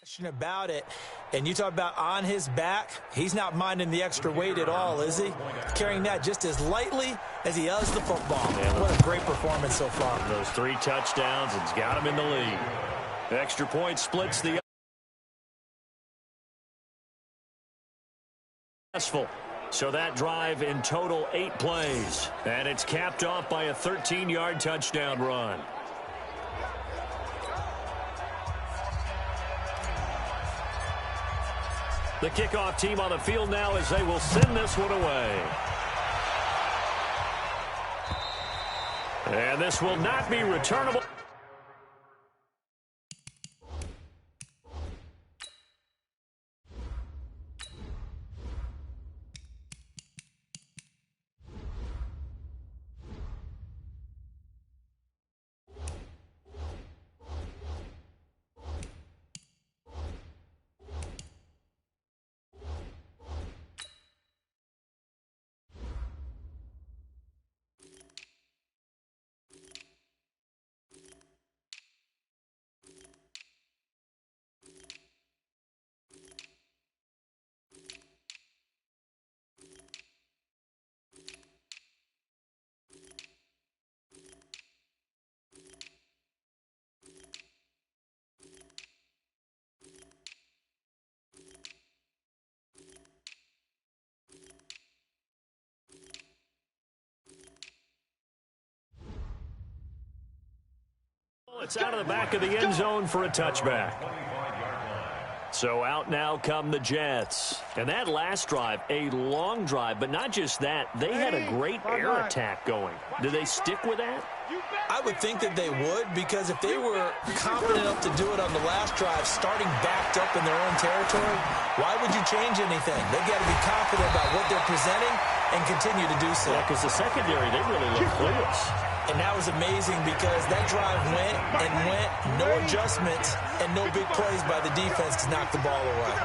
Question about it, and you talk about on his back, he's not minding the extra weight at all, is he? Carrying that just as lightly as he does the football. Yeah, what a great performance so far. Those 3 touchdowns, it's got him in the lead. Extra point splits the successful. So that drive in total 8 plays, and it's capped off by a 13-yard touchdown run. The kickoff team on the field now as they will send this one away. And this will not be returnable. It's out of the back of the end zone for a touchback. So out now come the Jets. And that last drive, a long drive, but not just that. They had a great air attack going. Do they stick with that? I would think that they would, because if they were confident enough to do it on the last drive, starting backed up in their own territory, why would you change anything? They've got to be confident about what they're presenting and continue to do so. Yeah, because the secondary, they really look clueless. And that was amazing because that drive went and went, no adjustments, and no big plays by the defense to knock the ball away.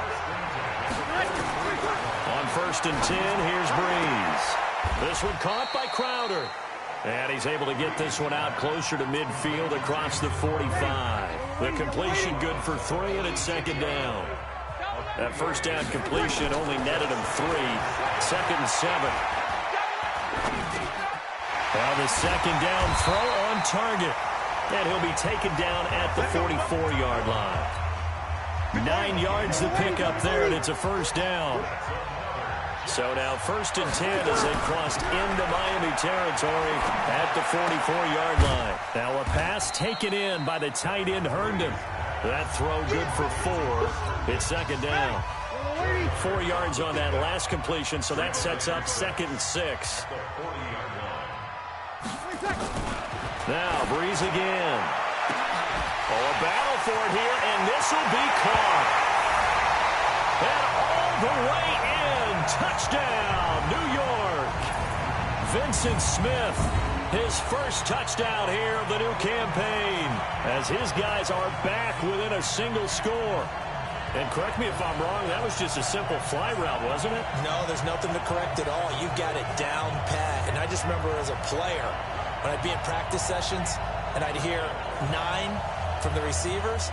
On 1st and 10, here's Breeze. This one caught by Crowder. And he's able to get this one out closer to midfield across the 45. The completion good for 3, and it's 2nd down. That first down completion only netted him 3. 2nd and 7. Now the 2nd down throw on target. And he'll be taken down at the 44-yard line. 9 yards to pick up there, and it's a 1st down. So now 1st and 10 as they crossed into Miami territory at the 44-yard line. Now a pass taken in by the tight end Herndon. That throw good for 4. It's 2nd down. 4 yards on that last completion, so that sets up 2nd and 6. Now Breeze again. Oh, a battle for it here, and this will be caught. And all the way in. Touchdown, New York. Vincent Smith, his first touchdown here of the new campaign, as his guys are back within a single score. And correct me if I'm wrong, that was just a simple fly route, wasn't it? No, there's nothing to correct at all. You got it down pat. And I just remember as a player, when I'd be in practice sessions and I'd hear 9 from the receivers,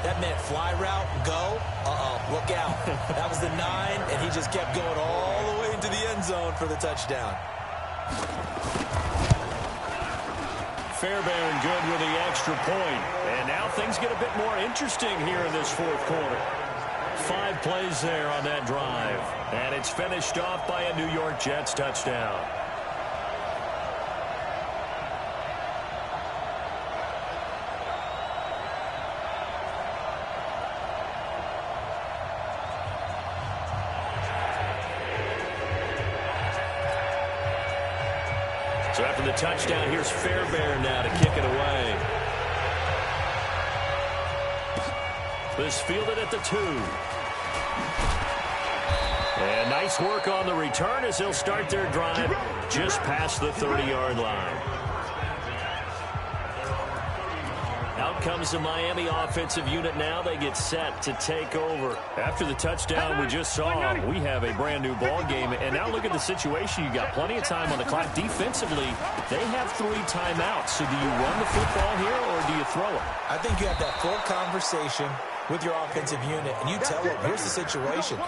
that meant fly route, go, look out. That was the 9, and he just kept going all the way into the end zone for the touchdown. Fairbairn good with the extra point. And now things get a bit more interesting here in this 4th quarter. 5 plays there on that drive. And it's finished off by a New York Jets touchdown. So after the touchdown, here's Fairbairn now to kick it away. This fielded at the 2. And nice work on the return as they'll start their drive just past the 30-yard line. Out comes the Miami offensive unit now. They get set to take over. After the touchdown we just saw, we have a brand new ball game. And now look at the situation. You got plenty of time on the clock. Defensively, they have 3 timeouts. So do you run the football here or do you throw it? I think you have that full conversation with your offensive unit, and you tell them, here's the situation.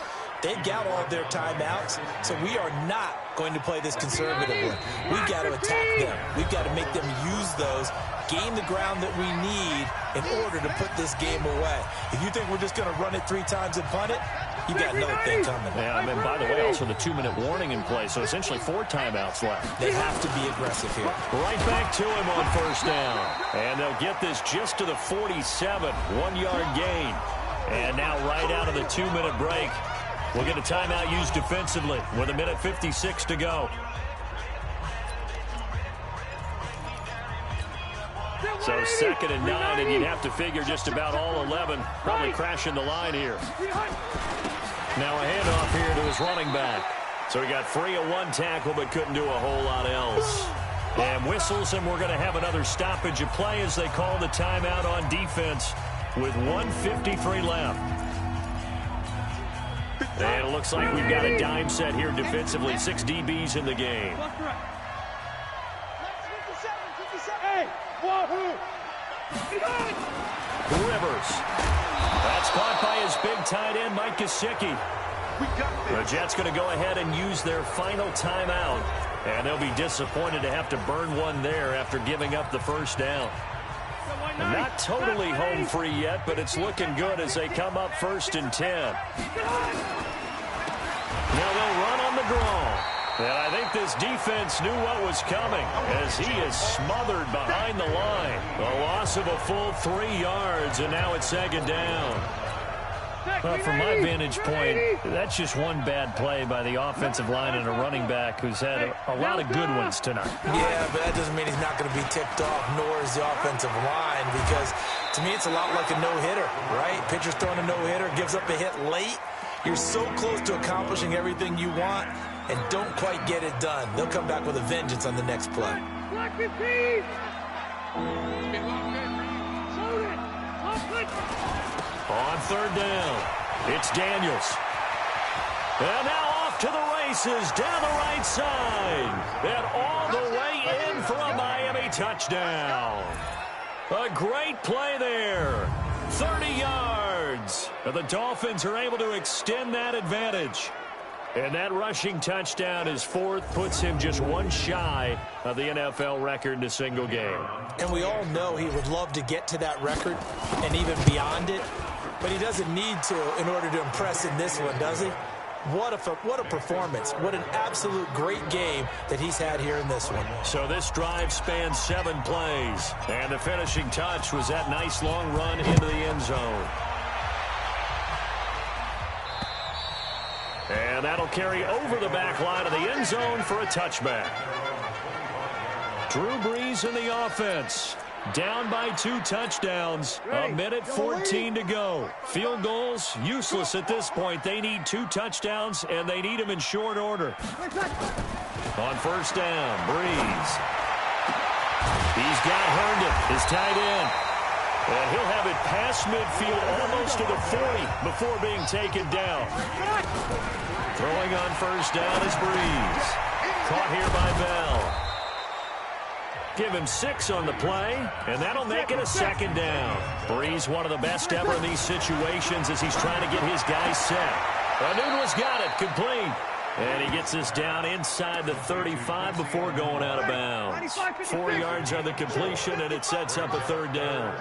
They've got all of their timeouts, so we are not going to play this conservatively. We've got to attack them. We've got to make them use those, gain the ground that we need in order to put this game away. If you think we're just going to run it 3 times and punt it, you got another thing coming. Yeah, I mean, by the way, also the 2-minute warning in play, so essentially 4 timeouts left. They have to be aggressive here. Right back to him on first down. And they'll get this just to the 47, 1-yard gain. And now right out of the 2-minute break, we'll get a timeout used defensively with 1:56 to go. So 2nd and 9, and you'd have to figure just about all 11 probably crashing the line here. Now a handoff here to his running back. So he got free of 1 tackle but couldn't do a whole lot else. And whistles, and we're going to have another stoppage of play as they call the timeout on defense with 1:53 left. And it looks like we've got a dime set here defensively. 6 DBs in the game. Rivers. That's caught by his big tight end, Mike Gesicki. The Jets going to go ahead and use their final timeout. And they'll be disappointed to have to burn one there after giving up the first down. And not totally home free yet, but it's looking good as they come up 1st and 10. Now they'll run on the draw. And I think this defense knew what was coming as he is smothered behind the line. A loss of a full 3 yards, and now it's 2nd down. Well, from my vantage point, that's just one bad play by the offensive line and a running back who's had a lot of good ones tonight. Yeah, but that doesn't mean he's not going to be ticked off, nor is the offensive line, because to me it's a lot like a no-hitter, right? Pitcher's throwing a no-hitter, gives up a hit late. You're so close to accomplishing everything you want and don't quite get it done. They'll come back with a vengeance on the next play. On 3rd down, it's Daniels. And now off to the races down the right side. And all the way in for a Miami touchdown. A great play there. 30 yards. And the Dolphins are able to extend that advantage. And that rushing touchdown is 4th, puts him just 1 shy of the NFL record in a single game. And we all know he would love to get to that record and even beyond it, but he doesn't need to in order to impress in this one, does he? What a performance. What an absolute great game that he's had here in this one. So this drive spans 7 plays, and the finishing touch was that nice long run into the end zone. And that'll carry over the back line of the end zone for a touchback. Drew Brees in the offense. Down by 2 touchdowns. 1:14 to go. Field goals, useless at this point. They need 2 touchdowns, and they need them in short order. On 1st down, Brees. He's got Herndon, his tight end. And he'll have it past midfield almost to the 40 before being taken down. Throwing on 1st down is Brees. Caught here by Bell. Give him 6 on the play, and that'll make it a 2nd down. Brees, one of the best ever in these situations as he's trying to get his guys set. Nunez got it, complete. And he gets this down inside the 35 before going out of bounds. 4 yards on the completion, and it sets up a 3rd down.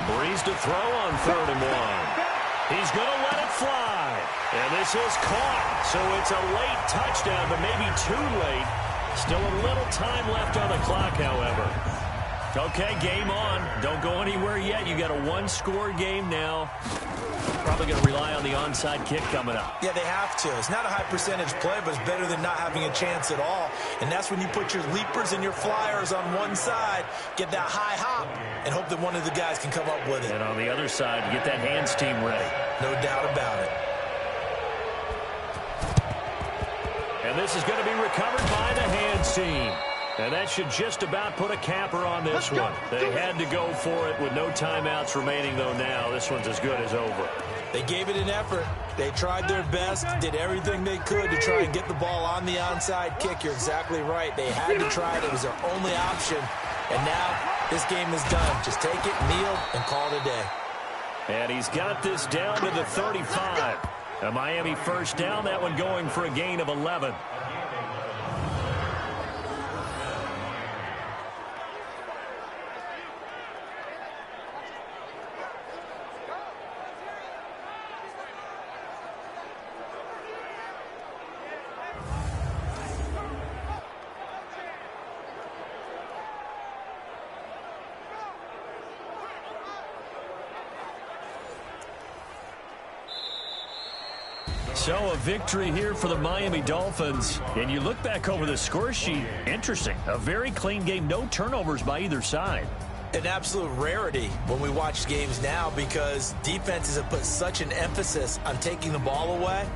Brees to throw on 3rd and 1. He's going to let it fly. And this is caught. So it's a late touchdown, but maybe too late. Still a little time left on the clock, however. Okay, game on. Don't go anywhere yet. You got a 1-score game now. Probably going to rely on the onside kick coming up. Yeah, they have to. It's not a high percentage play, but it's better than not having a chance at all. And that's when you put your leapers and your flyers on one side, get that high hop, and hope that one of the guys can come up with it. And on the other side, get that hands team ready. No doubt about it. And this is going to be recovered by the hands team. And that should just about put a capper on this one. They had to go for it with no timeouts remaining, though now. This one's as good as over. They gave it an effort. They tried their best, did everything they could to try and get the ball on the onside kick. You're exactly right. They had to try it. It was their only option. And now This game is done. Just take it, kneel, and call it a day. And he's got this down to the 35. A Miami first down, that one going for a gain of 11. So a victory here for the Miami Dolphins. And you look back over the score sheet, interesting. A very clean game, no turnovers by either side. An absolute rarity when we watch games now because defenses have put such an emphasis on taking the ball away.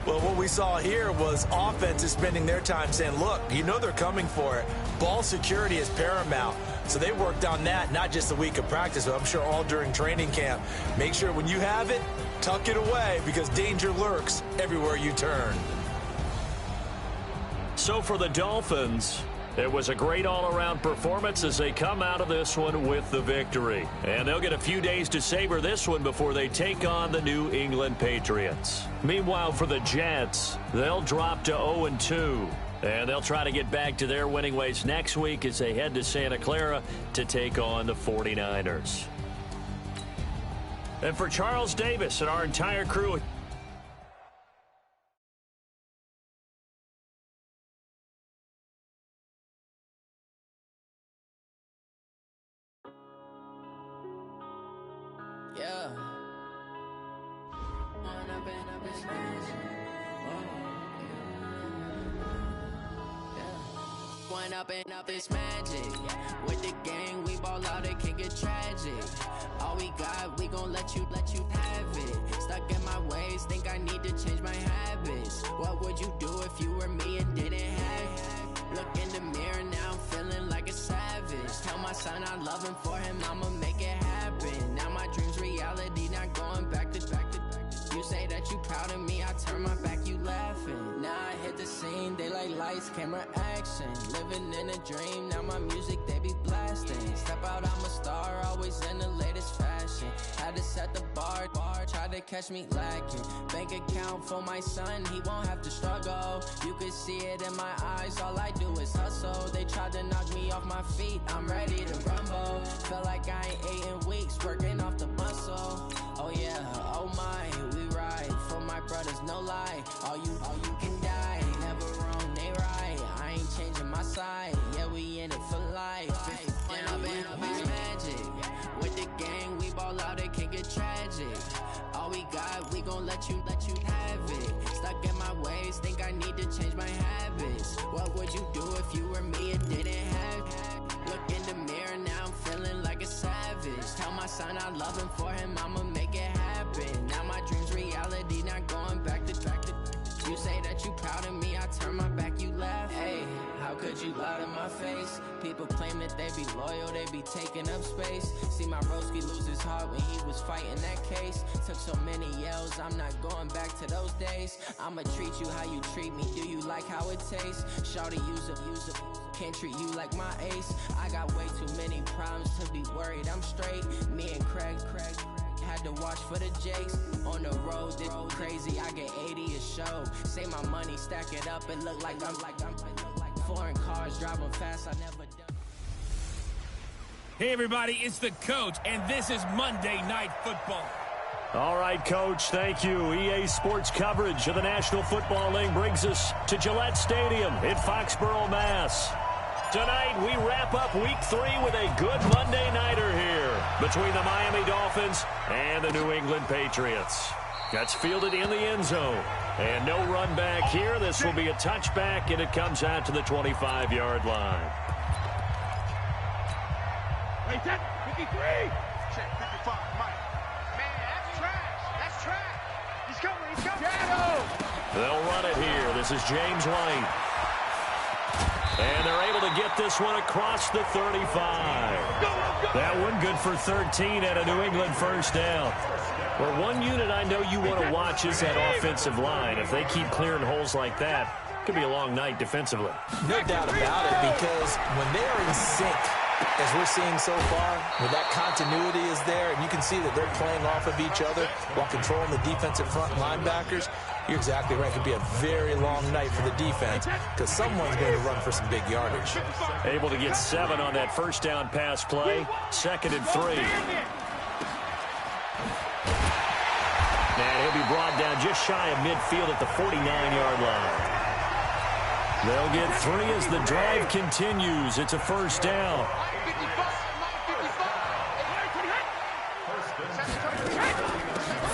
Well, what we saw here was offenses spending their time saying, look, you know they're coming for it. Ball security is paramount. So they worked on that, not just a week of practice, but I'm sure all during training camp. Make sure when you have it, tuck it away because danger lurks everywhere you turn. So for the Dolphins, it was a great all-around performance as they come out of this one with the victory. And they'll get a few days to savor this one before they take on the New England Patriots. Meanwhile, for the Jets, they'll drop to 0-2. And they'll try to get back to their winning ways next week as they head to Santa Clara to take on the 49ers. And for Charles Davis and our entire crew, up this magic. With the gang, we ball out, it can get tragic. All we got, we gon' let you have it. Stuck in my ways, think I need to change my habits. What would you do if you were me and didn't have it? Look in the mirror, now I'm feeling like a savage. Tell my son I love him, for him I'ma make it happen. Now my dream's reality, not going back to. You say that you proud of me, I turn my back, you laughing. Now I hit the scene, they like lights, camera, action. Living in a dream, now my music, they be blasting. Step out, I'm a star, always in the latest fashion. Had to set the bar, try to catch me lacking. Bank account for my son, he won't have to struggle. You could see it in my eyes, all I do is hustle. They tried to knock me off my feet, I'm ready to rumble. Felt like I ain't ate in weeks, working off the muscle. Oh yeah, oh my, we ride for my brothers, no lie. All you can die, never wrong, they right. I ain't changing my side, yeah, we in it for life. Down, magic. With the gang, we ball out, it can get tragic. All we got, we gon' let you have it. Stuck in my ways, think I need to change my habits. What would you do if you were me and didn't have it? Look in the mirror, now I'm feeling like a savage. Tell my son I love him, for him I'ma make it happen. Now my dream's reality, not going back to. You say that you proud of me, I turn my back, you laugh. Hey, how could you lie to my face? People claim that they be loyal, they be taking up space. See my broski lose his heart when he was fighting that case. Took so many yells, I'm not going back to those days. I'ma treat you how you treat me, do you like how it tastes? Shawty, use it. Can't treat you like my ace. I got way too many problems to be worried, I'm straight. Me and Craig had to watch for the Jakes. On the road, this crazy, I get 80 a show. Say my money, stack it up, it look like I'm foreign cars driving fast, I never done. Hey everybody, it's the coach, and this is Monday Night Football. All right, Coach, thank you. EA Sports coverage of the National Football League brings us to Gillette Stadium in Foxborough, Mass. Tonight, we wrap up Week 3 with a good Monday nighter here between the Miami Dolphins and the New England Patriots. That's fielded in the end zone. And no run back here. This will be a touchback, and it comes out to the 25-yard line. Wait, that 53. Check 55, Mike. Man, that's trash. That's trash. He's coming. Shadow. They'll run it here. This is James White. And they're able to get this one across the 35. That one good for 13 at a New England first down. Well, one unit I know you want to watch is that offensive line. If they keep clearing holes like that, it could be a long night defensively. No doubt about it, because when they are in sync As we're seeing so far, when that continuity is there, and you can see that they're playing off of each other while controlling the defensive front linebackers, you're exactly right. It could be a very long night for the defense because someone's going to run for some big yardage. Able to get 7 on that first down pass play. 2nd and 3. And he'll be brought down just shy of midfield at the 49-yard line. They'll get 3 as the drive continues. It's a first down.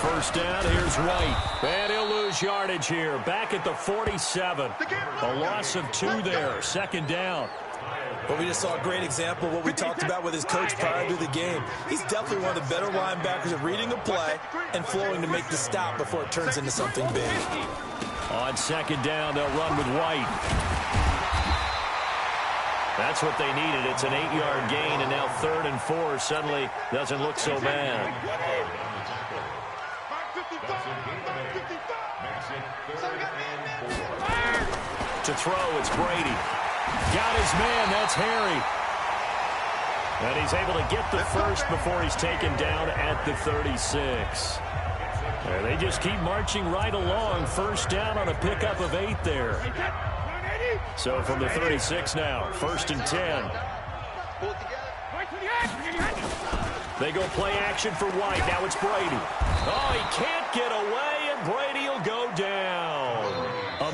First down, here's White. And he'll lose yardage here. Back at the 47. A loss of 2 there. 2nd down. Well, we just saw a great example of what we talked about with his coach prior to the game. He's definitely one of the better linebackers at reading a play and flowing to make the stop before it turns into something big. On 2nd down, they'll run with White. That's what they needed. It's an 8-yard gain, and now 3rd and 4 suddenly doesn't look so bad. To throw, it's Brady. Got his man, that's Harry. And he's able to get the first before he's taken down at the 36. And they just keep marching right along. First down on a pickup of 8 there. So from the 36 now, 1st and 10. They go play action for White. Now it's Brady. Oh, he can't get away, and Brady will go down.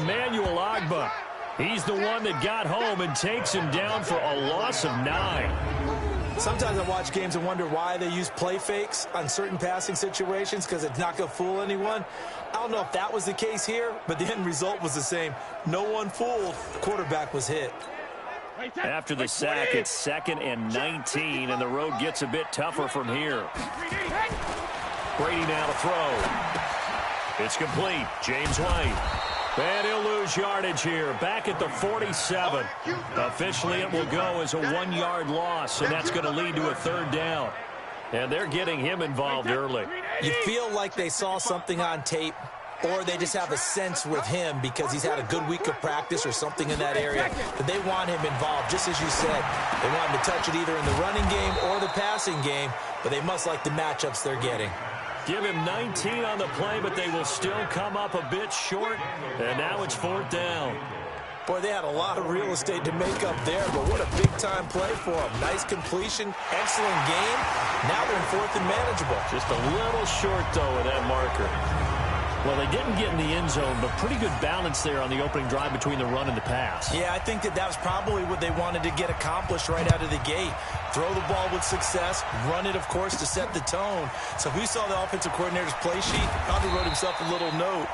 Emmanuel Ogbah. He's the one that got home and takes him down for a loss of 9. Sometimes I watch games and wonder why they use play fakes on certain passing situations because it's not going to fool anyone. I don't know if that was the case here, but the end result was the same. No one fooled. The quarterback was hit. After the sack, it's 2nd and 19, and the road gets a bit tougher from here. Brady now to throw. It's complete. James White. And he'll lose yardage here. Back at the 47. Officially, it will go as a 1-yard loss, and that's going to lead to a 3rd down. And they're getting him involved early. You feel like they saw something on tape, or they just have a sense with him because he's had a good week of practice or something in that area, that they want him involved, just as you said. They want him to touch it either in the running game or the passing game, but they must like the matchups they're getting. Give him 19 on the play, but they will still come up a bit short, and now it's 4th down. Boy, they had a lot of real estate to make up there, but what a big-time play for them. Nice completion, excellent game. Now they're in 4th and manageable. Just a little short, though, with that marker. Well, they didn't get in the end zone, but pretty good balance there on the opening drive between the run and the pass. Yeah, I think that was probably what they wanted to get accomplished right out of the gate. Throw the ball with success, run it, of course, to set the tone. So if we saw the offensive coordinator's play sheet, probably wrote himself a little note.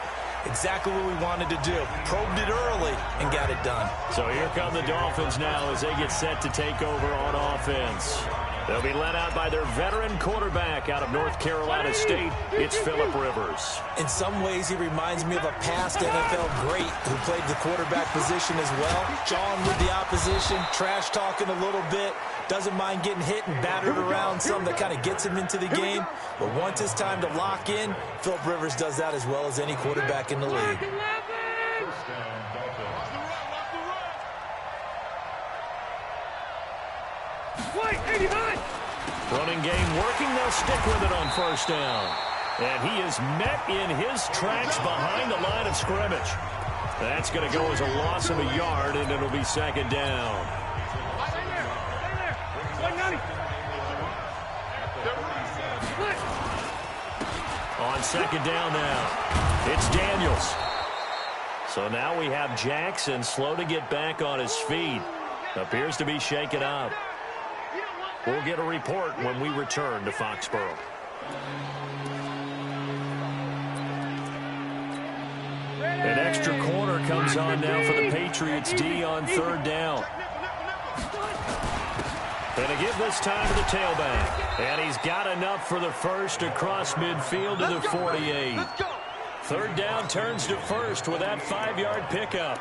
Exactly what we wanted to do. Probed it early and got it done. So here come the Dolphins now as they get set to take over on offense. They'll be led out by their veteran quarterback out of North Carolina State. It's Phillip Rivers. In some ways, he reminds me of a past NFL great who played the quarterback position as well. Jawing with the opposition, trash talking a little bit, doesn't mind getting hit and battered around some. That kind of gets him into the game. But once it's time to lock in, Phillip Rivers does that as well as any quarterback in the league. Running game working, they'll stick with it on 1st down. And he is met in his tracks behind the line of scrimmage. That's going to go as a loss of a yard, and it'll be 2nd down. On 2nd down now, it's Daniels. So now we have Jackson slow to get back on his feet. Appears to be shaken up. We'll get a report when we return to Foxborough. An extra corner comes on now for the Patriots D on 3rd down. And to give this time to the tailback. And he's got enough for the first across midfield to the 48. 3rd down turns to 1st with that 5-yard pickup.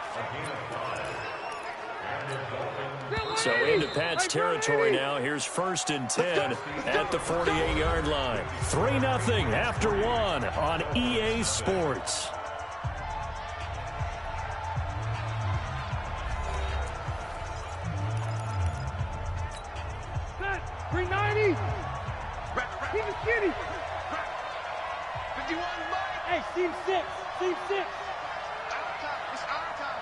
So into Pat's territory now. Here's 1st and 10 at the 48-yard line. 3-0 after 1 on EA Sports. 390. Keep it skinny. 51, Mike. Hey, team 6. Team 6. Our time. It's our time.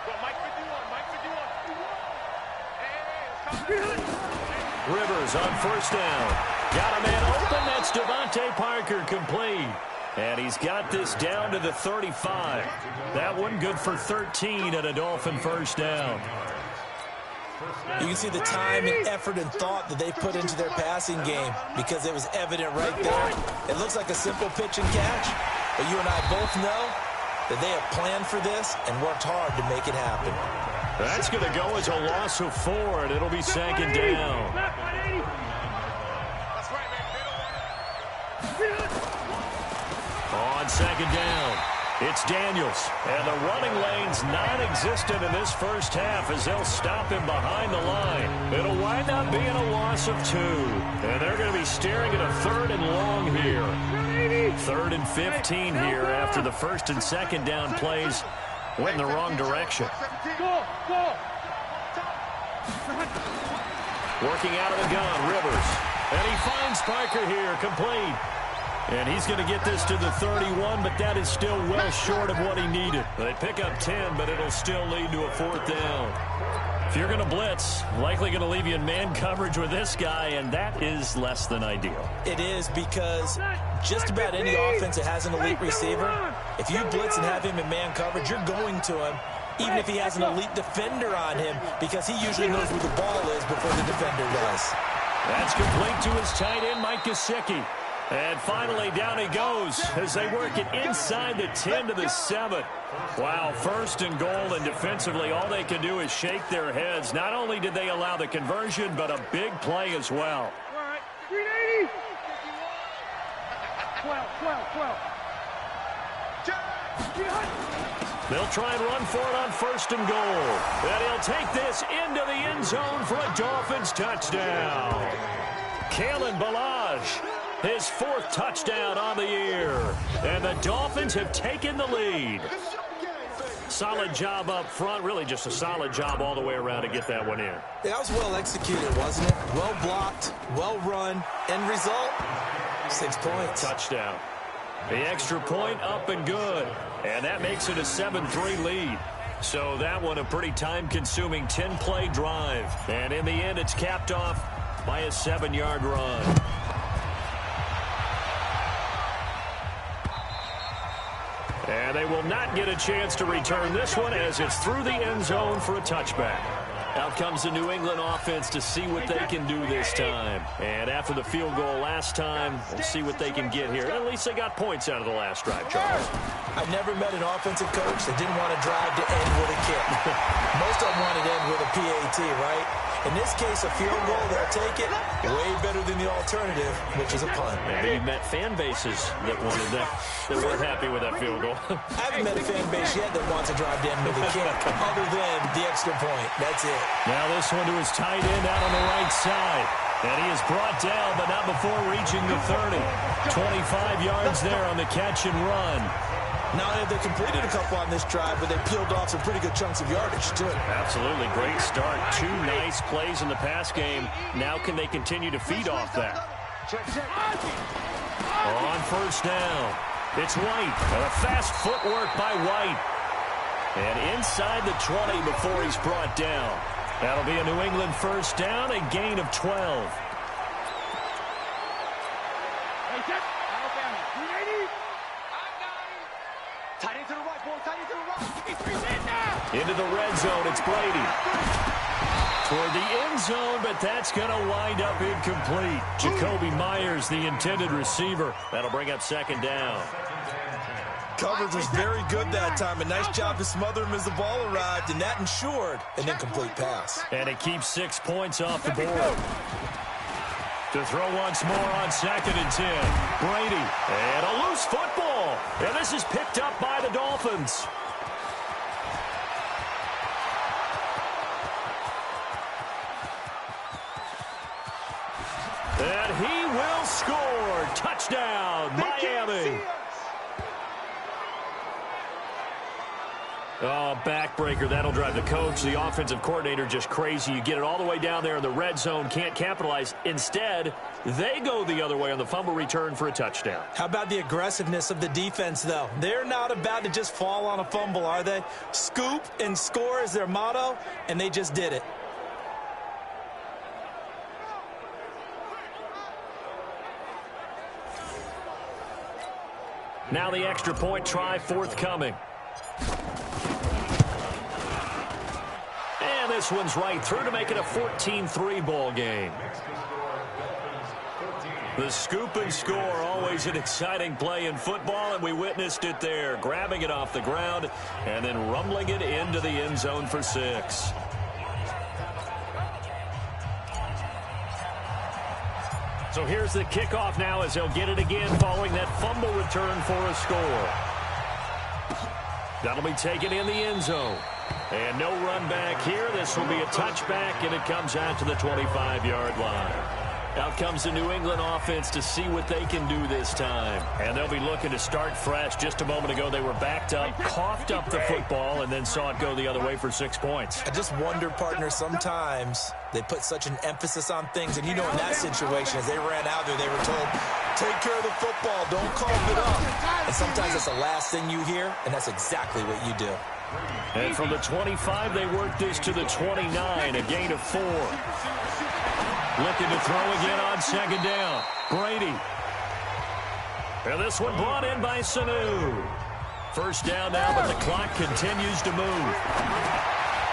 Go, Mike 51. Mike 51. Hey, Rivers on first down. Got a man open. That's Devontae Parker, complete. And he's got this down to the 35. That one good for 13 and a Dolphin first down. You can see the time and effort and thought that they put into their passing game because it was evident right there. It looks like a simple pitch and catch, but you and I both know that they have planned for this and worked hard to make it happen. That's going to go as a loss of 4, and it'll be second down. On second down, it's Daniels. And the running lane's non-existent in this first half as they'll stop him behind the line. It'll wind up being a loss of 2. And they're going to be staring at a 3rd and long here. 3rd and 15 here after the first and second down plays went in the wrong direction. Working out of the gun, Rivers. And he finds Parker here, complete. And he's going to get this to the 31, but that is still well short of what he needed. They pick up 10, but it'll still lead to a 4th down. If you're going to blitz, likely going to leave you in man coverage with this guy, and that is less than ideal. It is because just about any offense that has an elite receiver, if you blitz and have him in man coverage, you're going to him, even if he has an elite defender on him, because he usually knows where the ball is before the defender does. That's complete to his tight end, Mike Gesicki. And finally, down he goes as they work it inside the 10 to the 7. Wow, 1st and goal, and defensively, all they can do is shake their heads. Not only did they allow the conversion, but a big play as well. All right, 380. 12. They'll try and run for it on 1st and goal. And he'll take this into the end zone for a Dolphins touchdown. Kalen Ballage, his 4th touchdown on the year. And the Dolphins have taken the lead. Solid job up front. Really just a solid job all the way around to get that one in. That was well executed, wasn't it? Well blocked, well run. End result, 6 points. Touchdown. The extra point up and good. And that makes it a 7-3 lead. So that one a pretty time-consuming 10-play drive. And in the end, it's capped off by a 7-yard run. And they will not get a chance to return this one as it's through the end zone for a touchback. Out comes the New England offense to see what they can do this time. And after the field goal last time, we'll see what they can get here. At least they got points out of the last drive, Charles. I've never met an offensive coach that didn't want to drive to end with a kick. Most of them want to end with a PAT, right? In this case, a field goal, they'll take it. Way better than the alternative, which is a punt. Maybe you've met fan bases that wanted that weren't happy with that field goal. I haven't met a fan base yet that wants to drive to end with a kick, other than the extra point. That's it. Now this one to his tight end out on the right side. And he is brought down, but not before reaching the 30. 25 yards there on the catch and run. Not only have they completed a couple on this drive, but they peeled off some pretty good chunks of yardage, too. Absolutely. Great start. 2 nice plays in the pass game. Now can they continue to feed off that? On first down, it's White. A fast footwork by White. And inside the 20 before he's brought down. That'll be a New England first down, a gain of 12. Into the red zone, it's Brady. Toward the end zone, but that's going to wind up incomplete. Jacoby Myers, the intended receiver. That'll bring up second down. Coverage was very good that time. A nice job to smother him as the ball arrived, and that ensured an incomplete pass. And it keeps 6 points off the board. To throw once more on 2nd and 10. Brady. And a loose football. And this is picked up by the Dolphins. And he will score. Touchdown, Miami. Oh, backbreaker. That'll drive the coach, the offensive coordinator, just crazy. You get it all the way down there in the red zone, can't capitalize. Instead, they go the other way on the fumble return for a touchdown. How about the aggressiveness of the defense, though? They're not about to just fall on a fumble, are they? Scoop and score is their motto, and they just did it. Now the extra point try forthcoming. And this one's right through to make it a 14-3 ball game. The scoop and score, always an exciting play in football, and we witnessed it there, grabbing it off the ground and then rumbling it into the end zone for 6. So here's the kickoff now as they'll get it again following that fumble return for a score. That'll be taken in the end zone. And no run back here. This will be a touchback, and it comes out to the 25-yard line. Out comes the New England offense to see what they can do this time. And they'll be looking to start fresh. Just a moment ago, they were backed up, coughed up the football, and then saw it go the other way for 6 points. I just wonder, partner, sometimes they put such an emphasis on things. And, you know, in that situation, as they ran out there, they were told, take care of the football, don't cough it up. And sometimes that's the last thing you hear, and that's exactly what you do. And from the 25, they work this to the 29, a gain of 4. Looking to throw again on second down. Brady. And this one brought in by Sanu. First down now, but the clock continues to move.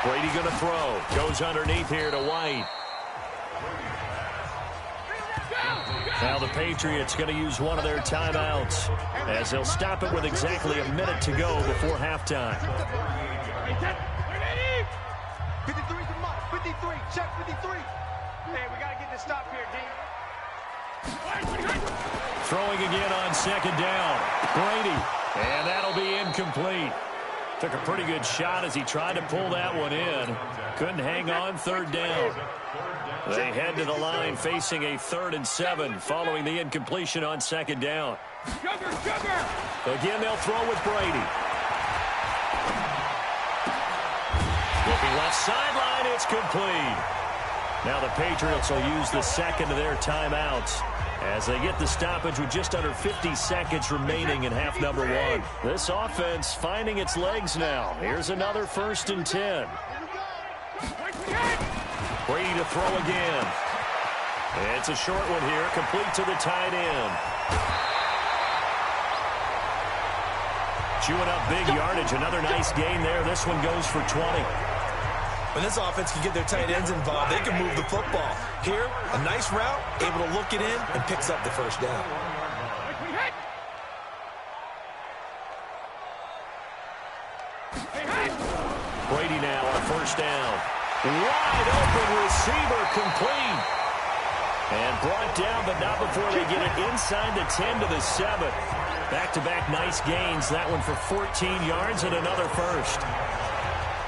Brady going to throw. Goes underneath here to White. Now the Patriots going to use one of their timeouts as they'll stop it with exactly a minute to go before halftime. 53's a must. 53. Check 53. Hey, we got to get this stop here, D. Throwing again on second down. Brady. And that'll be incomplete. Took a pretty good shot as he tried to pull that one in. Couldn't hang on third down. They head to the line facing a 3rd and 7 following the incompletion on second down. Again, they'll throw with Brady. Looking left sideline, it's complete. Now the Patriots will use the second of their timeouts as they get the stoppage with just under 50 seconds remaining in half number 1. This offense finding its legs now. Here's another 1st and 10. Brady to throw again. It's a short one here, complete to the tight end. Chewing up big yardage, another nice gain there. This one goes for 20. When this offense can get their tight ends involved, they can move the football. Here, a nice route, able to look it in, and picks up the first down. Brady now on first down. Wide open receiver complete. And brought down, but not before they get it inside the 10 to the 7. Back-to-back nice gains. That one for 14 yards and another first.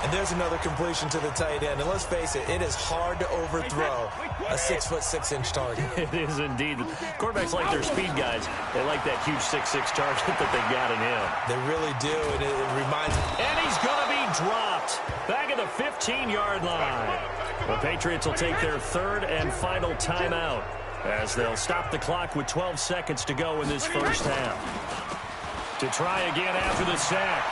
And there's another completion to the tight end. And let's face it, it is hard to overthrow a 6'6" target. It is indeed. Quarterbacks like their speed guys. They like that huge 6'6" target that they got in him. They really do, and it reminds me. And he's going to be dropped back at the 15-yard line. The Patriots will take their 3rd and final timeout as they'll stop the clock with 12 seconds to go in this first half. To try again after the sack.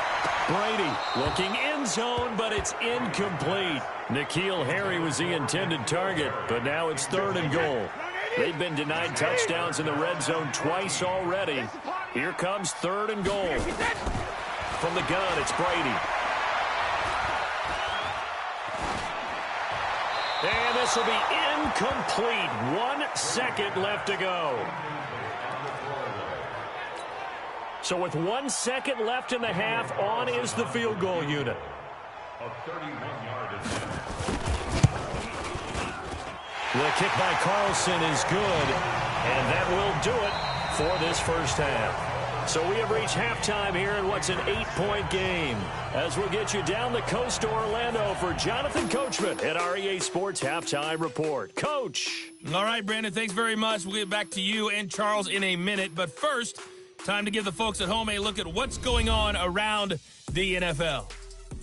Brady looking end zone, but it's incomplete. N'Keal Harry was the intended target, but now it's 3rd and goal. They've been denied touchdowns in the red zone twice already. Here comes 3rd and goal. From the gun, it's Brady. And this will be incomplete. 1 second left to go. So with 1 second left in the half, on is the field goal unit. The kick by Carlson is good, and that will do it for this first half. So we have reached halftime here in what's an 8-point game, as we'll get you down the coast to Orlando for Jonathan Coachman at REA Sports Halftime Report. Coach. All right, Brandon, thanks very much. We'll get back to you and Charles in a minute. But first, time to give the folks at home a look at what's going on around the NFL.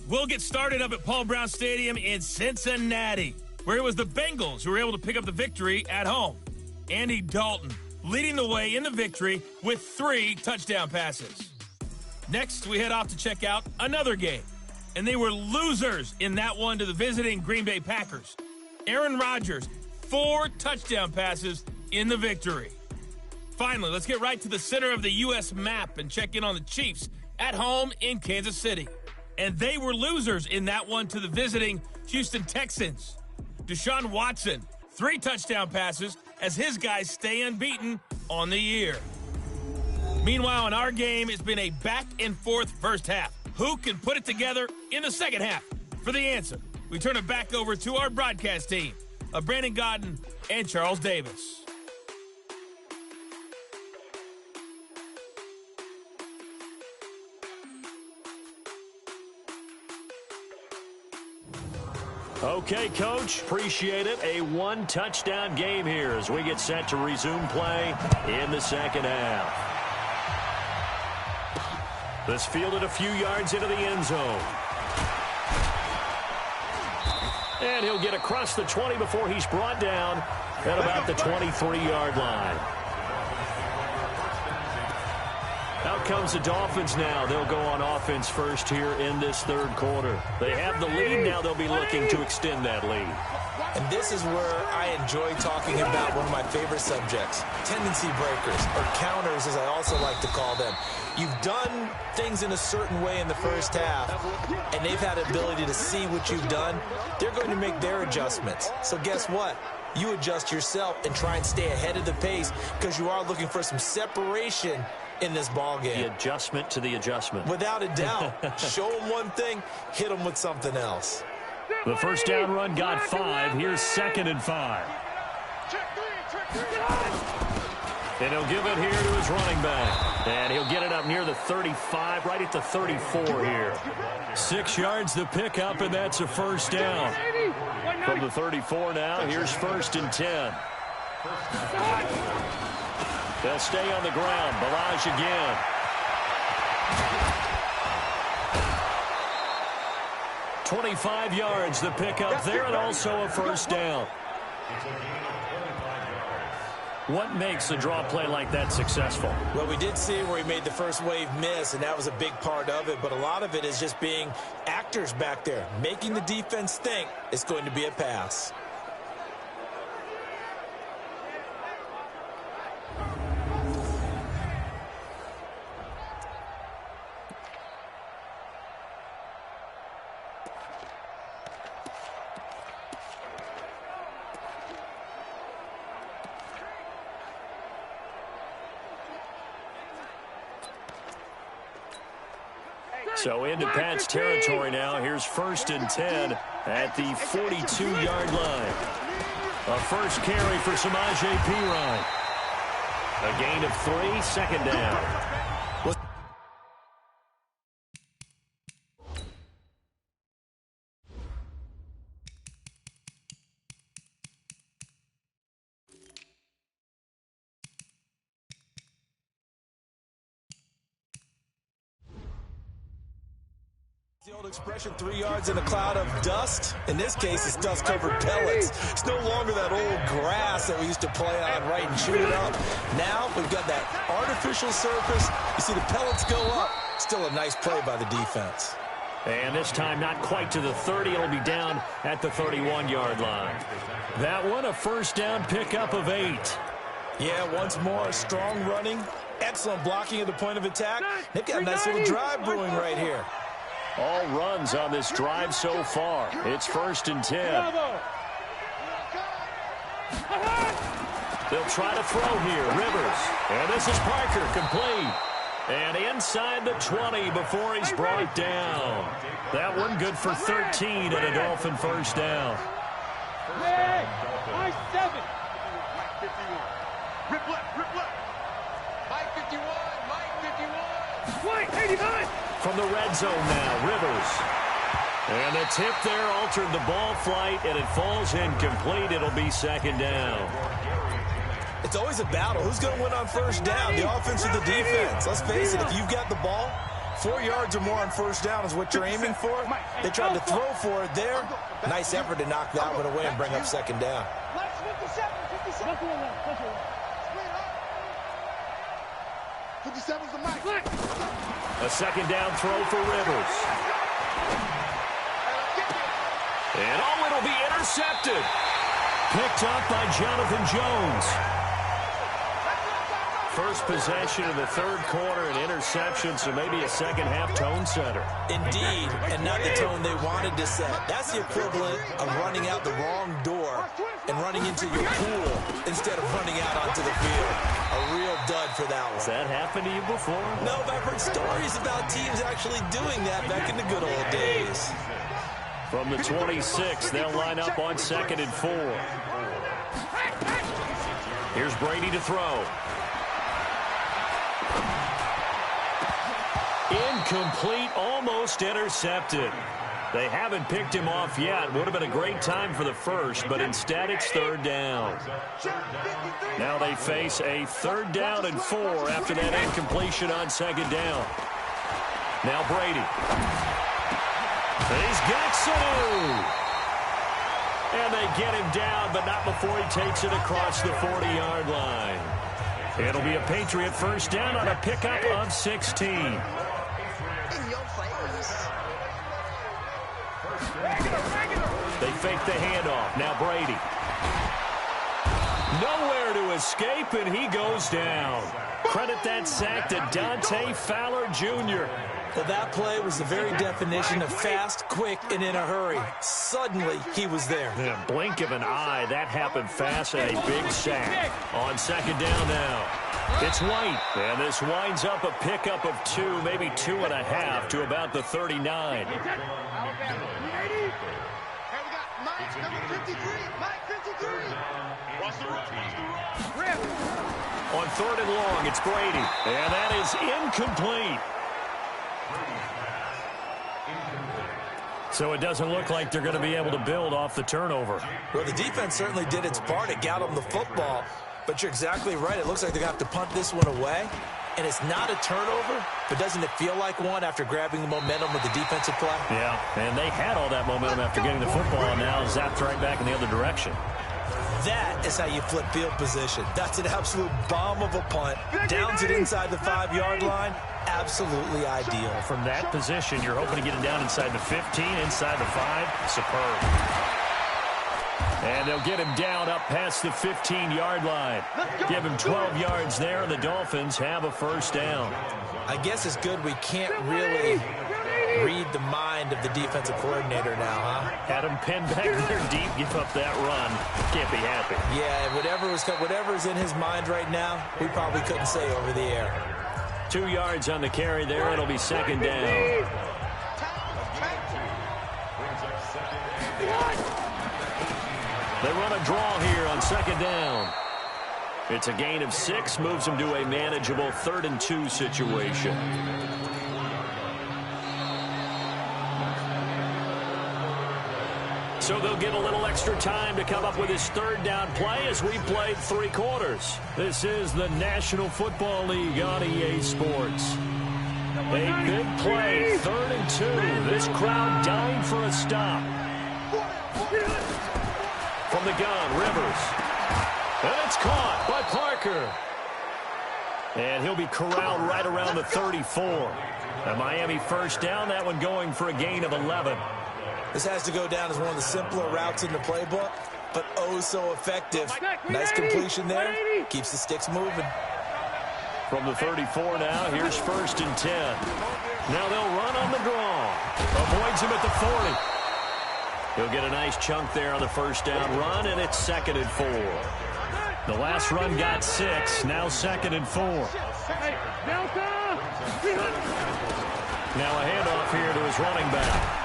We'll get started up at Paul Brown Stadium in Cincinnati, where it was the Bengals who were able to pick up the victory at home. Andy Dalton leading the way in the victory with 3 touchdown passes. Next, we head off to check out another game, and they were losers in that one to the visiting Green Bay Packers. Aaron Rodgers, 4 touchdown passes in the victory. Finally, let's get right to the center of the U.S. map and check in on the Chiefs at home in Kansas City. And they were losers in that one to the visiting Houston Texans. Deshaun Watson, 3 touchdown passes as his guys stay unbeaten on the year. Meanwhile, in our game, it's been a back-and-forth first half. Who can put it together in the second half? For the answer, we turn it back over to our broadcast team of Brandon Godden and Charles Davis. Okay, Coach, appreciate it. A 1-touchdown game here as we get set to resume play in the second half. This fielded a few yards into the end zone. And he'll get across the 20 before he's brought down at about the 23-yard line. Out comes the Dolphins now. They'll go on offense first here in this third quarter. They have the lead. Now they'll be looking to extend that lead. And this is where I enjoy talking about one of my favorite subjects, tendency breakers, or counters as I also like to call them. You've done things in a certain way in the first half, and they've had the ability to see what you've done. They're going to make their adjustments. So guess what? You adjust yourself and try and stay ahead of the pace because you are looking for some separation in this ball game. The adjustment to the adjustment. Without a doubt. Show them one thing, hit them with something else. The first down run got 5. Here's 2nd and 5. And he'll give it here to his running back. And he'll get it up near the 35, right at the 34 here. 6 yards the pickup, and that's a first down. From the 34 now, here's 1st and 10. They'll stay on the ground. Balaj again. "25 yards the pickup there, and also a first down. What makes a draw play like that successful? Well, we did see where he made the first wave miss, and that was a big part of it. But a lot of it is just being actors back there, making the defense think it's going to be a pass. So into Pat's territory now. Here's 1st and 10 at the 42-yard line. A first carry for Samaje Perine. A gain of 3, 2nd down. The old expression, 3 yards in a cloud of dust. In this case, it's dust-covered pellets. It's no longer that old grass that we used to play on, right, and shoot it up. Now we've got that artificial surface. You see the pellets go up. Still a nice play by the defense. And this time not quite to the 30. It'll be down at the 31-yard line. That one, a first down pickup of 8. Yeah, once more, strong running, excellent blocking at the point of attack. They've got a nice little drive brewing right here. All runs on this drive so far. It's 1st and 10. They'll try to throw here. Rivers. And this is Parker, complete. And inside the 20 before he's brought down. That one good for 13 and a Dolphin first down. Hey, Mike 7. Mike 51. Rip left. Mike 51. Mike 51. Mike 89. From the red zone now, Rivers. And the tip there altered the ball flight, and it falls incomplete. It'll be 2nd down. It's always a battle. Who's going to win on first down, the offense or the defense? Let's face it, if you've got the ball, 4 yards or more on first down is what you're aiming for. They tried to throw for it there. Nice effort to knock that one away and bring up second down. 57's the mic. A second down throw for Rivers. And it'll be intercepted. Picked up by Jonathan Jones. First possession of the third quarter, an interception, so maybe a second-half tone setter. Indeed, and not the tone they wanted to set. That's the equivalent of running out the wrong door and running into your pool instead of running out onto the field. A real dud for that one. Has that happened to you before? No, but I've heard stories about teams actually doing that back in the good old days. From the 26, they'll line up on 2nd and 4. Here's Brady to throw. Incomplete, almost intercepted. They haven't picked him off yet. Would have been a great time for the first, but instead it's third down. Now they face a 3rd down and 4 after that incompletion on 2nd down. Now Brady. He's got Sanu. And they get him down, but not before he takes it across the 40-yard line. It'll be a Patriot first down on a pickup of 16. They fake the handoff. Now Brady. Nowhere to escape, and he goes down. Credit that sack to Dante Fowler Jr. Well, that play was the very definition of fast, quick, and in a hurry. Suddenly, he was there. In a blink of an eye, that happened fast, and a big sack. On 2nd down now. It's White, and this winds up a pickup of 2, maybe 2.5 to about the 39. Hey, we got Mike, number 53. Mike 53. Watch the rush. On 3rd and long, it's Brady, and that is incomplete. So it doesn't look like they're going to be able to build off the turnover. Well, the defense certainly did its part. It got them the football. But you're exactly right. It looks like they're going to have to punt this one away. And it's not a turnover, but doesn't it feel like one after grabbing the momentum with the defensive play? Yeah, and they had all that momentum after getting the football, and now zapped right back in the other direction. That is how you flip field position. That's an absolute bomb of a punt. Downs it inside the 5-yard line. Absolutely ideal. From that position, you're hoping to get it down inside the 15, inside the 5. Superb. And they'll get him down up past the 15-yard line. Give him 12 yards there, and the Dolphins have a first down. I guess it's good we can't really read the mind of the defensive coordinator now, huh? Had him pinned back there deep, give up that run. Can't be happy. Yeah, whatever's in his mind right now, we probably couldn't say over the air. 2 yards on the carry there. It'll be 2nd down. They run a draw here on 2nd down. It's a gain of 6, moves them to a manageable 3rd and 2 situation. So they'll get a little extra time to come up with his 3rd down play as we played 3 quarters. This is the National Football League on EA Sports. A big play, 3rd and 2. This crowd dying for a stop. From the gun, Rivers. And it's caught by Parker. And he'll be corralled right around the 34. A Miami first down, that one going for a gain of 11. This has to go down as one of the simpler routes in the playbook, but oh so effective. Nice completion there. Keeps the sticks moving. From the 34 now, here's 1st and 10. Now they'll run on the draw. Avoids him at the 40. He'll get a nice chunk there on the first down run, and it's 2nd and 4. The last run got 6, now 2nd and 4. Now a handoff here to his running back.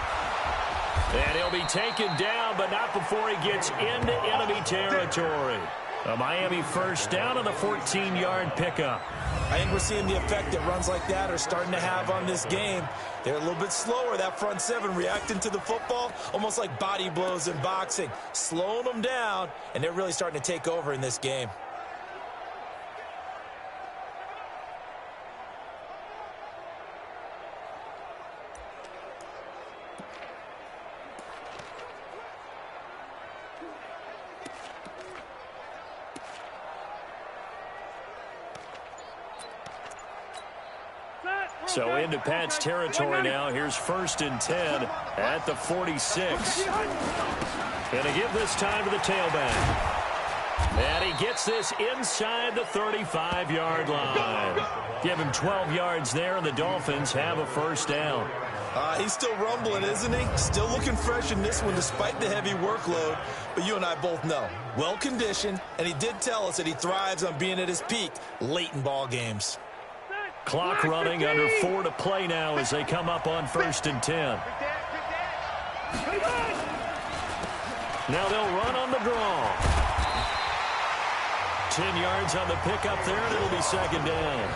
And he'll be taken down, but not before he gets into enemy territory. A Miami first down on the 14-yard pickup. I think we're seeing the effect that runs like that are starting to have on this game. They're a little bit slower, that front 7, reacting to the football, almost like body blows in boxing, slowing them down, and they're really starting to take over in this game. So into Pat's territory now. Here's 1st and 10 at the 46. Going to give this time to the tailback. And he gets this inside the 35-yard line. Give him 12 yards there, and the Dolphins have a 1st down. He's still rumbling, isn't he? Still looking fresh in this one despite the heavy workload. But you and I both know, well-conditioned, and he did tell us that he thrives on being at his peak late in ball games. Clock running, under 4 to play now as they come up on 1st and 10. Now they'll run on the draw. 10 yards on the pickup there, and it'll be 2nd down.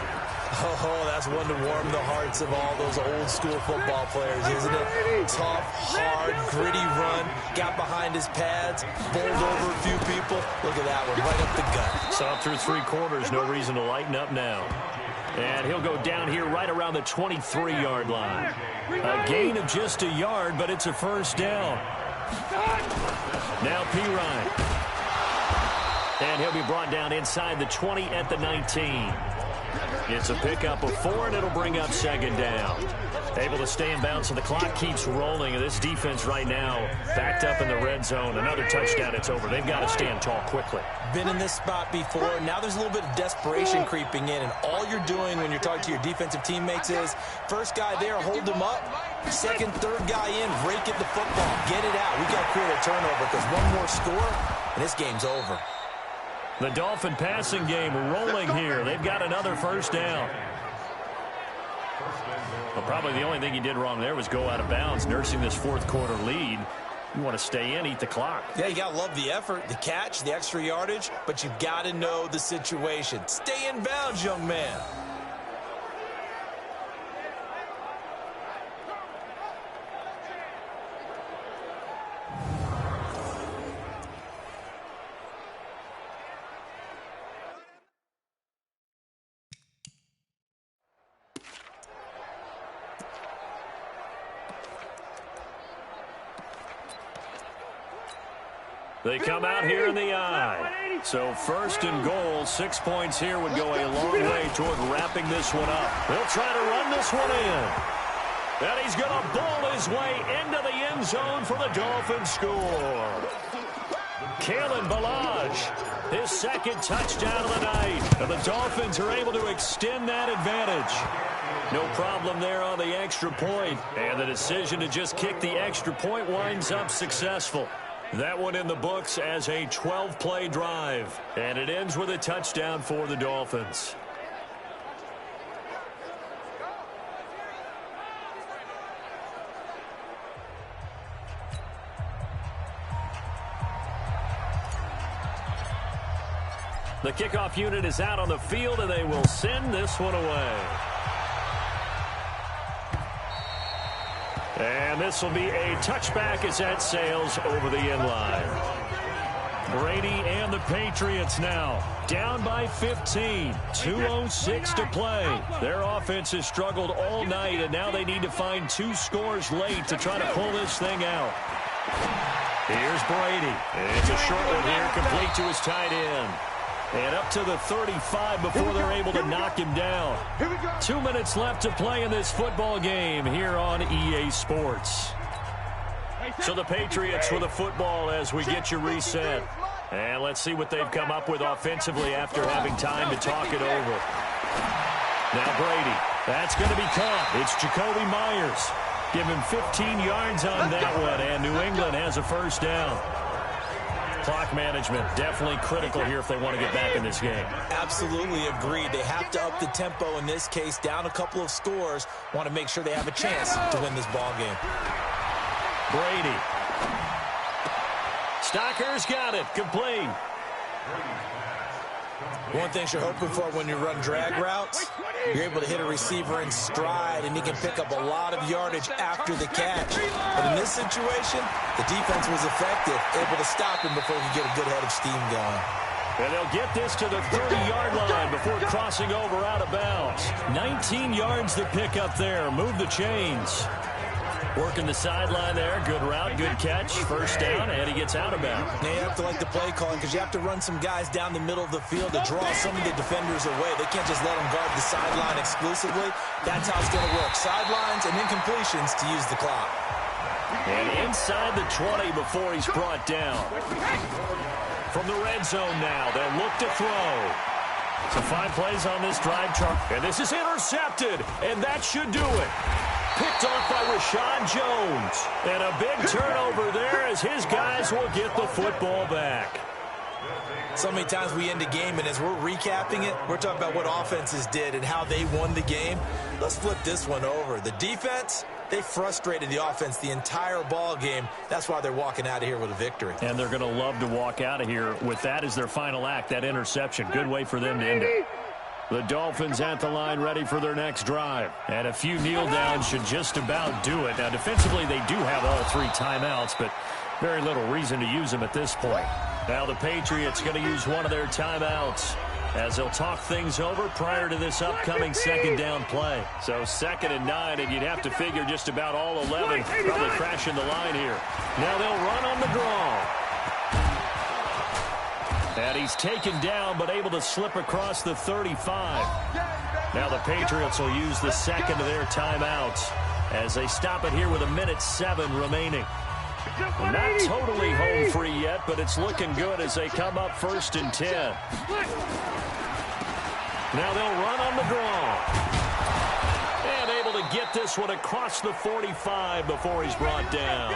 Oh, that's one to warm the hearts of all those old-school football players, isn't it? Tough, hard, gritty run, got behind his pads, bowled over a few people. Look at that one, right up the gut. Saw through 3 quarters, no reason to lighten up now. And he'll go down here right around the 23-yard line. A gain of just a yard, but it's a 1st down. Now Pirine. And he'll be brought down inside the 20 at the 19. It's a pickup of 4, and it'll bring up 2nd down. Able to stay in bounds, so the clock keeps rolling. And this defense right now backed up in the red zone. Another touchdown, it's over. They've got to stand tall quickly. Been in this spot before. Now there's a little bit of desperation creeping in, and all you're doing when you're talking to your defensive teammates is first guy there, hold him up. Second, third guy in, rake at the football. Get it out. We've got to create a turnover because one more score, and this game's over. The Dolphin passing game rolling here. They've got another 1st down. Well, probably the only thing he did wrong there was go out of bounds, nursing this 4th quarter lead. You want to stay in, eat the clock. Yeah, you got to love the effort, the catch, the extra yardage, but you've got to know the situation. Stay in bounds, young man. They come out here in the eye. So 1st and goal, 6 points here would go a long way toward wrapping this one up. They'll try to run this one in. And he's going to bowl his way into the end zone for the Dolphins score. Kalen Ballage, his 2nd touchdown of the night. And the Dolphins are able to extend that advantage. No problem there on the extra point. And the decision to just kick the extra point winds up successful. That one in the books as a 12-play drive. And it ends with a touchdown for the Dolphins. The kickoff unit is out on the field, and they will send this one away. And this will be a touchback as that sails over the end line. Brady and the Patriots now down by 15. 2:06 to play. Their offense has struggled all night, and now they need to find 2 scores late to try to pull this thing out. Here's Brady. It's a short one here, complete to his tight end. And up to the 35 before they're able to knock him down. 2 minutes left to play in this football game here on EA Sports. So the Patriots with the football as we get you reset. And let's see what they've come up with offensively after having time to talk it over. Now Brady. That's going to be caught. It's Jacoby Myers. Give him 15 yards on that one, and New England has a 1st down. Clock management definitely critical here if they want to get back in this game. Absolutely agreed. They have to up the tempo in this case, down a couple of scores. Want to make sure they have a chance to win this ball game. Brady. Stocker's got it. Complete. One thing you're hoping for when you run drag routes, you're able to hit a receiver in stride, and he can pick up a lot of yardage after the catch. But in this situation, the defense was effective, able to stop him before he could get a good head of steam going. And they'll get this to the 30-yard line before crossing over out of bounds. 19 yards to pick up there. Move the chains. Working the sideline there. Good route, good catch. First down, and he gets out of bounds. Now you have to like the play calling because you have to run some guys down the middle of the field to draw some of the defenders away. They can't just let them guard the sideline exclusively. That's how it's going to work. Sidelines and incompletions to use the clock. And inside the 20 before he's brought down. From the red zone now, they'll look to throw. So 5 plays on this drive chart. And this is intercepted, and that should do it. Picked off by Rashad Jones. And a big turnover there as his guys will get the football back. So many times we end a game, and as we're recapping it, we're talking about what offenses did and how they won the game. Let's flip this one over. The defense, they frustrated the offense the entire ball game. That's why they're walking out of here with a victory. And they're going to love to walk out of here with that as their final act, that interception. Good way for them to end it. The Dolphins at the line ready for their next drive. And a few kneel downs should just about do it. Now, defensively, they do have all 3 timeouts, but very little reason to use them at this point. Now the Patriots going to use one of their timeouts as they'll talk things over prior to this upcoming second down play. So 2nd and 9, and you'd have to figure just about all 11 probably crashing the line here. Now they'll run on the draw. And he's taken down but able to slip across the 35. Now the Patriots will use the second of their timeouts as they stop it here with 1:07 remaining. Not totally home free yet, but it's looking good as they come up 1st and 10. Now they'll run on the draw. And able to get this one across the 45 before he's brought down.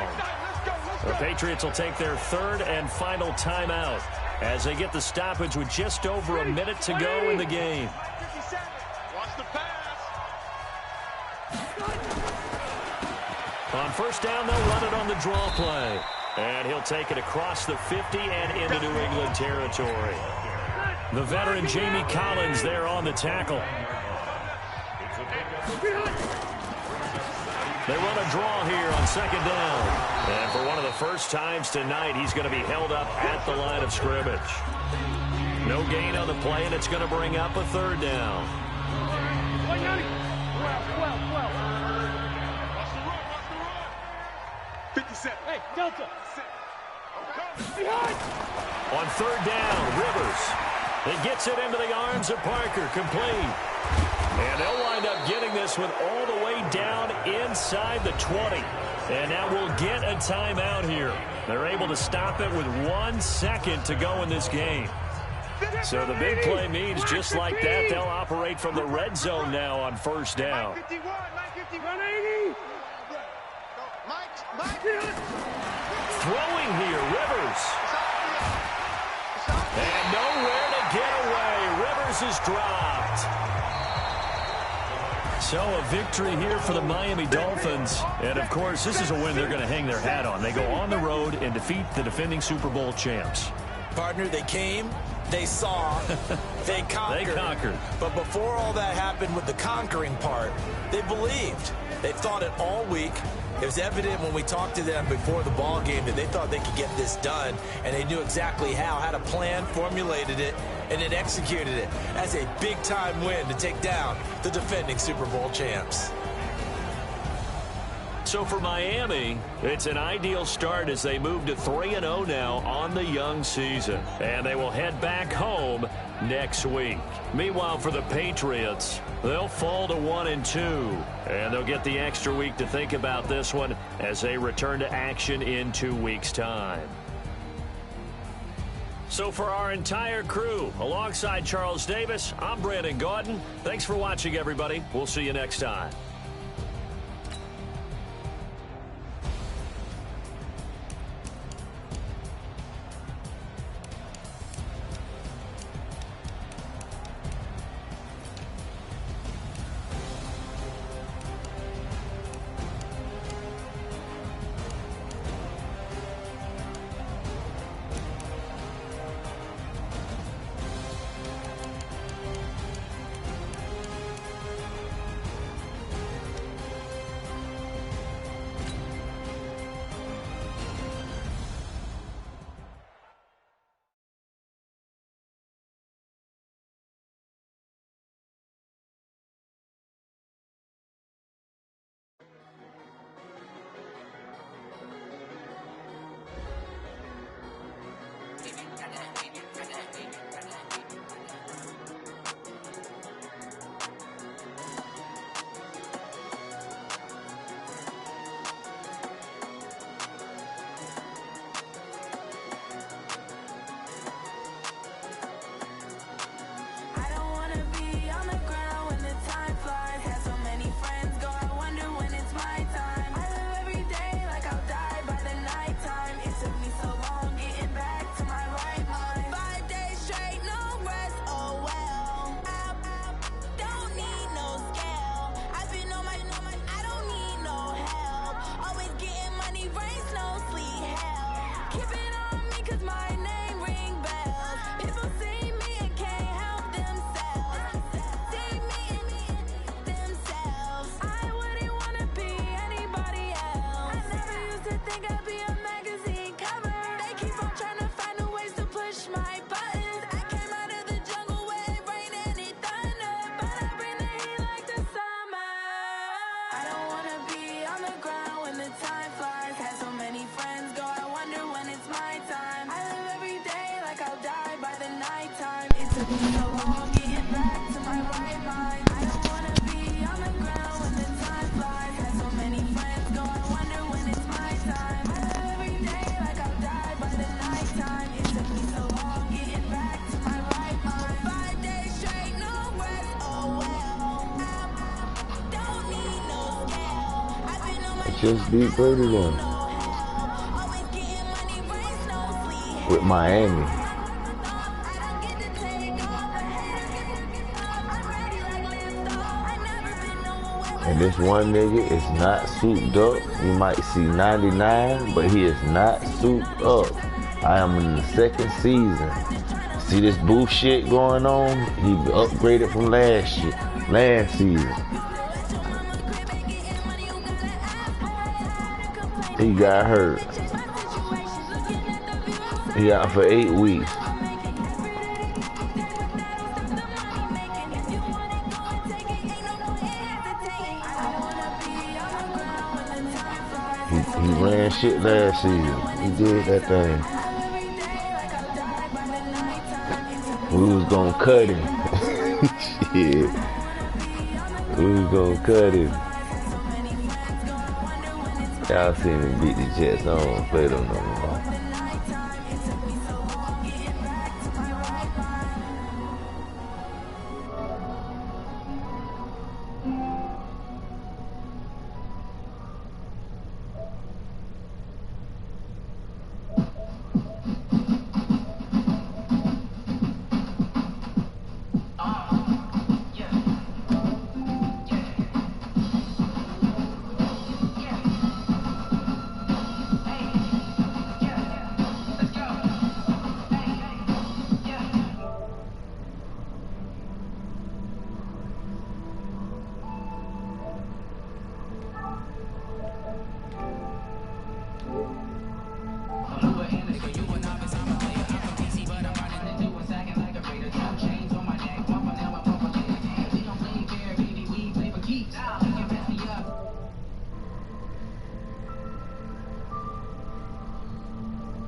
The Patriots will take their 3rd and final timeout as they get the stoppage with just over a minute to go in the game. On 1st down, they'll run it on the draw play. And he'll take it across the 50 and into New England territory. The veteran Jamie Collins there on the tackle. They run a draw here on 2nd down. And for one of the first times tonight, he's going to be held up at the line of scrimmage. No gain on the play, and it's going to bring up a 3rd down. Hey, Delta. On 3rd down, Rivers. He gets it into the arms of Parker, complete. And they'll wind up getting this one all the way down inside the 20. And now we'll get a timeout here. They're able to stop it with 1 second to go in this game. So the big play means just like that, they'll operate from the red zone now on 1st down. Throwing here, Rivers. And nowhere to get away. Rivers is dropped. So a victory here for the Miami Dolphins. And, of course, this is a win they're going to hang their hat on. They go on the road and defeat the defending Super Bowl champs. Partner, they came, they saw, they conquered. They conquered. But before all that happened with the conquering part, they believed. They thought it all week. It was evident when we talked to them before the ball game that they thought they could get this done, and they knew exactly how, had a plan, formulated it, and then executed it. That's a big-time win to take down the defending Super Bowl champs. So for Miami, it's an ideal start as they move to 3-0 now on the young season. And they will head back home next week. Meanwhile, for the Patriots, they'll fall to 1-2. And they'll get the extra week to think about this one as they return to action in 2 weeks' time. So for our entire crew, alongside Charles Davis, I'm Brandon Gaudin. Thanks for watching, everybody. We'll see you next time. it's my time. I live every day like I'll die by the nighttime. It took me so long getting back to my right mind. I don't wanna be on the ground when the time flies. Had so many friends go, I wonder when it's my time. I live every day like I'll die by the nighttime. It took me so long getting back to my right mind. 5 days straight, no rest, oh well. Don't need no scale. I've been on my Just beat Purdy then. always getting money, raise no sleep. With Miami. I don't get to take off a hater. I'm ready like Lipstone. I never been nowhere. And this one nigga is not souped up. You might see 99, but he is not souped up. I am in the second season. See this booth shit going on? He upgraded from last season. He got hurt. He out for 8 weeks. He ran shit last season. He did that thing. We was gonna cut him. Shit. We was gonna cut him. Y'all seen him beat the Jets. I don't play them no more.